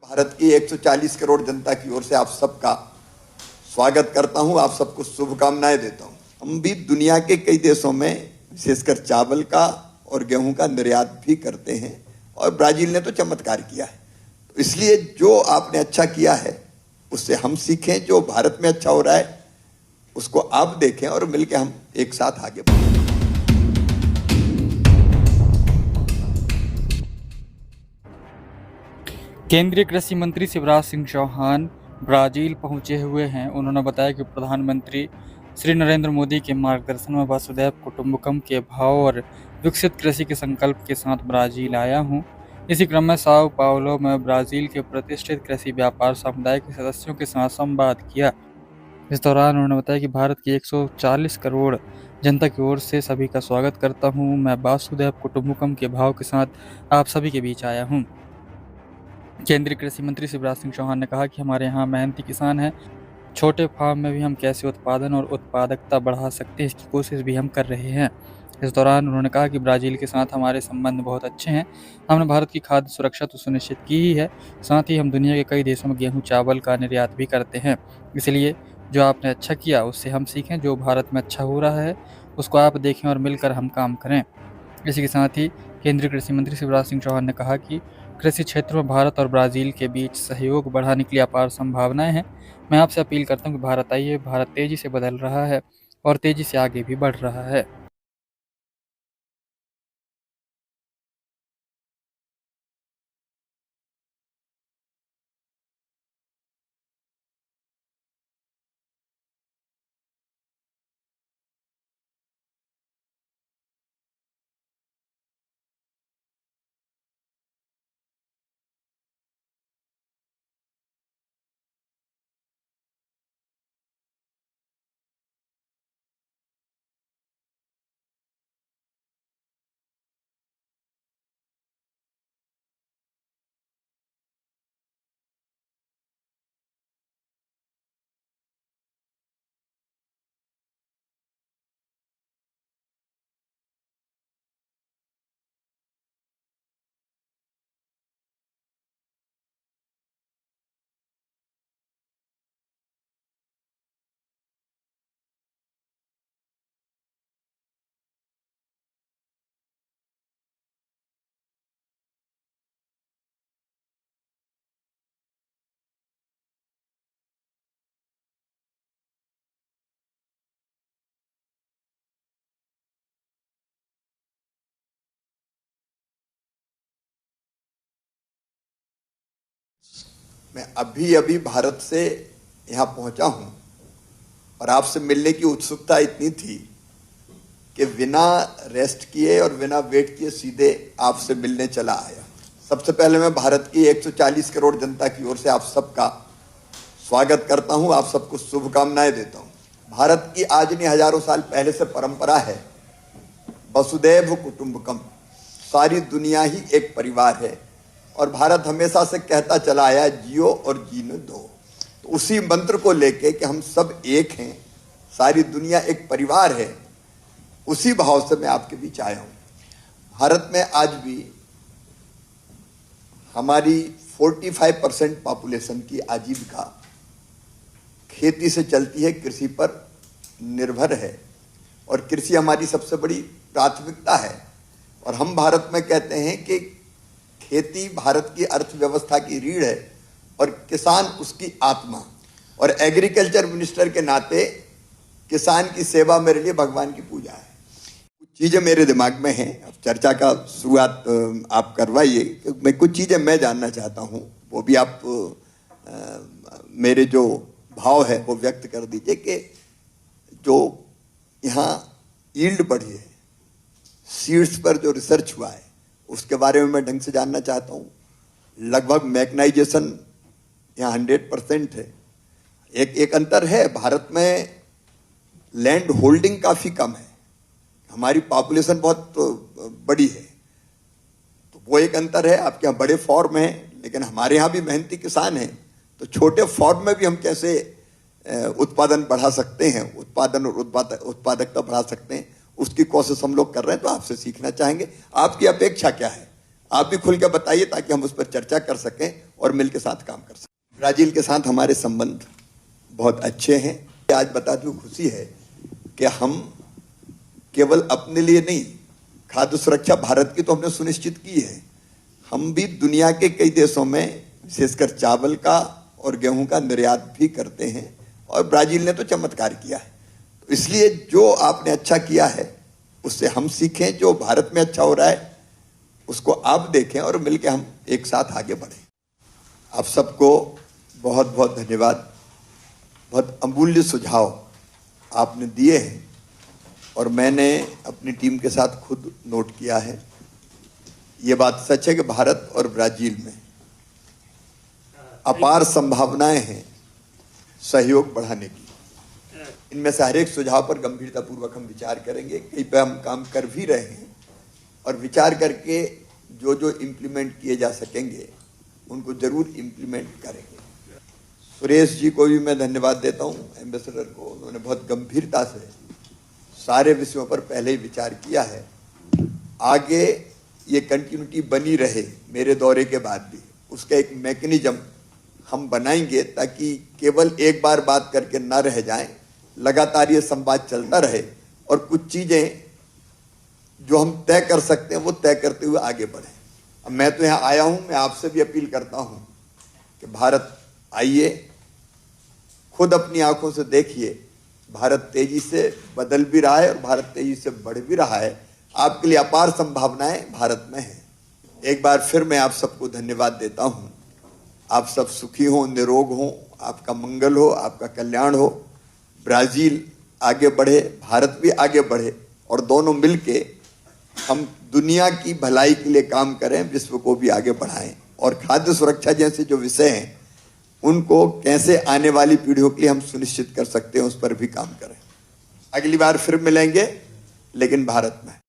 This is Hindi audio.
भारत की 140 करोड़ जनता की ओर से आप सबका स्वागत करता हूं, आप सबको शुभकामनाएं देता हूं। हम भी दुनिया के कई देशों में विशेषकर चावल का और गेहूं का निर्यात भी करते हैं और ब्राजील ने तो चमत्कार किया है। तो इसलिए जो आपने अच्छा किया है उससे हम सीखें, जो भारत में अच्छा हो रहा है उसको आप देखें और मिलकर हम एक साथ आगे बढ़ें। केंद्रीय कृषि मंत्री शिवराज सिंह चौहान ब्राजील पहुंचे हुए हैं। उन्होंने बताया कि प्रधानमंत्री श्री नरेंद्र मोदी के मार्गदर्शन में वसुधैव कुटुंबकम के भाव और विकसित कृषि के संकल्प के साथ ब्राजील आया हूं। इसी क्रम में साओ पाउलो में ब्राजील के प्रतिष्ठित कृषि व्यापार समुदाय के सदस्यों के साथ संवाद किया। इस दौरान उन्होंने बताया कि भारत की 140 करोड़ जनता की ओर से सभी का स्वागत करता हूं। मैं वसुधैव कुटुंबकम के भाव के साथ आप सभी के बीच आया हूं। केंद्रीय कृषि मंत्री शिवराज सिंह चौहान ने कहा कि हमारे यहाँ मेहनती किसान हैं। छोटे फार्म में भी हम कैसे उत्पादन और उत्पादकता बढ़ा सकते हैं, इसकी कोशिश भी हम कर रहे हैं। इस दौरान उन्होंने कहा कि ब्राजील के साथ हमारे संबंध बहुत अच्छे हैं। हमने भारत की खाद्य सुरक्षा तो सुनिश्चित की ही है, साथ ही हम दुनिया के कई देशों में गेहूं चावल का निर्यात भी करते हैं। इसलिए जो आपने अच्छा किया उससे हम सीखें, जो भारत में अच्छा हो रहा है उसको आप देखें और मिलकर हम काम करें। इसी के साथ ही केंद्रीय कृषि मंत्री शिवराज सिंह चौहान ने कहा कि कृषि क्षेत्र में भारत और ब्राजील के बीच सहयोग बढ़ाने के लिए अपार संभावनाएं हैं। मैं आपसे अपील करता हूं कि भारत आइए, भारत तेजी से बदल रहा है और तेजी से आगे भी बढ़ रहा है। मैं अभी भारत से यहाँ पहुंचा हूं और आपसे मिलने की उत्सुकता इतनी थी कि बिना रेस्ट किए और बिना वेट किए सीधे आपसे मिलने चला आया। सबसे पहले मैं भारत की 140 करोड़ जनता की ओर से आप सबका स्वागत करता हूं, आप सबको शुभकामनाएं देता हूं। भारत की आज नहीं हजारों साल पहले से परंपरा है वसुधैव कुटुंबकम, सारी दुनिया ही एक परिवार है और भारत हमेशा से कहता चला आया जियो और जीने दो। तो उसी मंत्र को लेके कि हम सब एक हैं, सारी दुनिया एक परिवार है, उसी भाव से मैं आपके बीच आया हूं। भारत में आज भी हमारी 45% पॉपुलेशन की आजीविका खेती से चलती है, कृषि पर निर्भर है और कृषि हमारी सबसे बड़ी प्राथमिकता है। और हम भारत में कहते हैं कि खेती भारत की अर्थव्यवस्था की रीढ़ है और किसान उसकी आत्मा। और एग्रीकल्चर मिनिस्टर के नाते किसान की सेवा मेरे लिए भगवान की पूजा है। कुछ चीजें मेरे दिमाग में हैं, अब चर्चा का शुरुआत आप करवाइए। मैं कुछ चीजें मैं जानना चाहता हूं, वो भी आप मेरे जो भाव है वो व्यक्त कर दीजिए कि जो यहाँ यील्ड बढ़ी है, सीड्स पर जो रिसर्च हुआ है उसके बारे में मैं ढंग से जानना चाहता हूं। लगभग मैकेनाइजेशन यहाँ 100% है। एक अंतर है, भारत में लैंड होल्डिंग काफी कम है, हमारी पॉपुलेशन बहुत बड़ी है, तो वो एक अंतर है। आपके यहाँ बड़े फॉर्म हैं लेकिन हमारे यहाँ भी मेहनती किसान हैं, तो छोटे फॉर्म में भी हम कैसे उत्पादन बढ़ा सकते हैं, उत्पादन और उत्पादकता बढ़ा सकते हैं, उसकी कोशिश हम लोग कर रहे हैं। तो आपसे सीखना चाहेंगे, आपकी अपेक्षा क्या है आप भी खुल कर बताइए ताकि हम उस पर चर्चा कर सकें और मिलकर साथ काम कर सकें। ब्राजील के साथ हमारे संबंध बहुत अच्छे हैं। आज बताते हुए खुशी है कि हम केवल अपने लिए नहीं, खाद्य सुरक्षा भारत की तो हमने सुनिश्चित की है, हम भी दुनिया के कई देशों में विशेषकर चावल का और गेहूं का निर्यात भी करते हैं और ब्राजील ने तो चमत्कार किया है। तो इसलिए जो आपने अच्छा किया है उससे हम सीखें, जो भारत में अच्छा हो रहा है उसको आप देखें और मिलकर हम एक साथ आगे बढ़ें। आप सबको बहुत बहुत धन्यवाद। बहुत अमूल्य सुझाव आपने दिए हैं और मैंने अपनी टीम के साथ खुद नोट किया है। ये बात सच है कि भारत और ब्राजील में अपार संभावनाएं हैं सहयोग बढ़ाने की। इनमें से हर एक सुझाव पर गंभीरतापूर्वक हम विचार करेंगे। कई पे हम काम कर भी रहे हैं और विचार करके जो जो इम्प्लीमेंट किए जा सकेंगे उनको जरूर इम्प्लीमेंट करेंगे। सुरेश जी को भी मैं धन्यवाद देता हूँ, एम्बेसडर को। उन्होंने बहुत गंभीरता से सारे विषयों पर पहले ही विचार किया है। आगे ये कंटिन्यूटी बनी रहे मेरे दौरे के बाद भी, उसका एक मैकेनिज्म हम बनाएंगे ताकि केवल एक बार बात करके ना रह जाएं, लगातार ये संवाद चलता रहे और कुछ चीजें जो हम तय कर सकते हैं वो तय करते हुए आगे बढ़े। अब मैं तो यहाँ आया हूं, मैं आपसे भी अपील करता हूं कि भारत आइए, खुद अपनी आंखों से देखिए। भारत तेजी से बदल भी रहा है और भारत तेजी से बढ़ भी रहा है। आपके लिए अपार संभावनाएं भारत में हैं। एक बार फिर मैं आप सबको धन्यवाद देता हूं। आप सब सुखी हो, निरोग हो, आपका मंगल हो, आपका कल्याण हो। ब्राजील आगे बढ़े, भारत भी आगे बढ़े और दोनों मिलके हम दुनिया की भलाई के लिए काम करें, विश्व को भी आगे बढ़ाएं और खाद्य सुरक्षा जैसे जो विषय हैं उनको कैसे आने वाली पीढ़ियों के लिए हम सुनिश्चित कर सकते हैं उस पर भी काम करें। अगली बार फिर मिलेंगे, लेकिन भारत में।